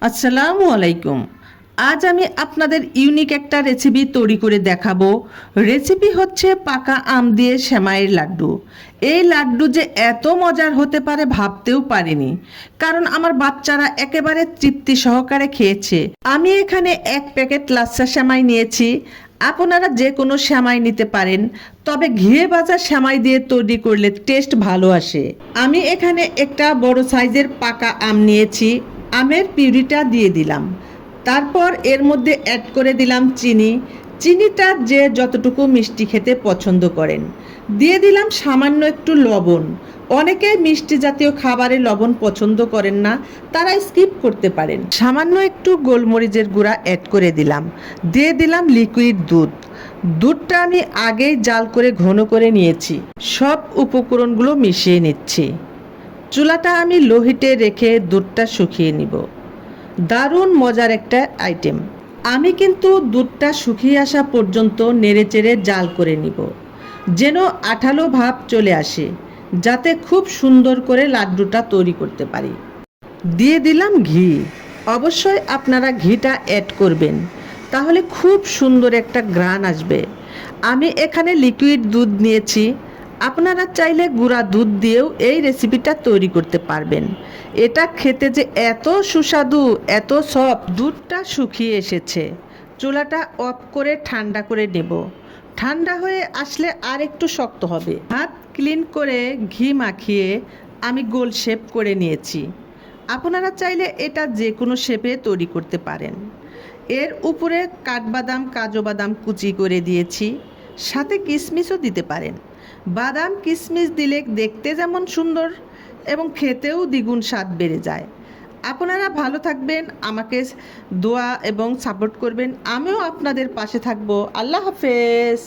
আসসালামু আলাইকুম। আজ আমি আপনাদের ইউনিক একটা রেসিপি তৈরি করে দেখাবো। রেসিপি হচ্ছে পাকা আম দিয়ে সেমাইয়ের লাড্ডু। এই লাড্ডু যে এত মজার হতে পারে ভাবতেও পারিনি, কারণ আমার বাচ্চারা একেবারে তৃপ্তি সহকারে খেয়েছে। আমি এখানে 1 প্যাকেট লাচ্ছা সেমাই নিয়েছি। আপনারা যে কোনো সেমাই নিতে পারেন, তবে ঘিয়ে ভাজা সেমাই দিয়ে তৈরি করলে টেস্ট ভালো আসে। আমি এখানে একটা বড় সাইজের পাকা আম নিয়েছি। আমের পিউরিটা দিয়ে দিলাম, তারপর এর মধ্যে অ্যাড করে দিলাম চিনি। চিনিটা যে যতটুকু মিষ্টি খেতে পছন্দ করেন। দিয়ে দিলাম সামান্য একটু লবণ। অনেকে মিষ্টি জাতীয় খাবারে লবণ পছন্দ করেন না, তারা স্কিপ করতে পারেন। সামান্য একটু গোলমরিচের গুঁড়া অ্যাড করে দিলাম। দিয়ে দিলাম লিকুইড দুধ। দুধটা আমি আগেই জাল করে ঘন করে নিয়েছি। সব উপকরণগুলো মিশিয়ে নিচ্ছি। চুলাটা আমি লো হিটে রেখে দুধটা শুকিয়ে নিব। দারুণ মজার একটা আইটেম। আমি কিন্তু দুধটা শুকিয়ে আসা পর্যন্ত নেড়েচেড়ে জাল করে নিব, যেন আঠালো ভাব চলে আসে, যাতে খুব সুন্দর করে লাড্ডুটা তৈরি করতে পারি। দিয়ে দিলাম ঘি। অবশ্যই আপনারা ঘিটা অ্যাড করবেন, তাহলে খুব সুন্দর একটা ঘ্রাণ আসবে। আমি এখানে লিকুইড দুধ নিয়েছি। আপনারা চাইলে গুঁড়া দুধ দিয়েও এই রেসিপিটা তৈরি করতে পারবেন। এটা খেতে যে এত সুস্বাদু, এত সফট। দুধটা শুকিয়ে এসেছে। চুলাটা অফ করে ঠান্ডা করে নেব। ঠান্ডা হয়ে আসলে আর একটু শক্ত হবে। হাত ক্লিন করে ঘি মাখিয়ে আমি গোল শেপ করে নিয়েছি। আপনারা চাইলে এটা যে কোনো শেপে তৈরি করতে পারেন। এর উপরে কাঠবাদাম, কাজু বাদাম কুচি করে দিয়েছি। সাথে কিশমিশও দিতে পারেন। বাদাম কিশমিশ দিলে দেখতে যেমন সুন্দর এবং খেতেও দ্বিগুণ স্বাদ বেড়ে যায়। আপনারা ভালো থাকবেন, আমাকে দোয়া এবং সাপোর্ট করবেন। আমিও আপনাদের পাশে থাকবো। আল্লাহ হাফেজ।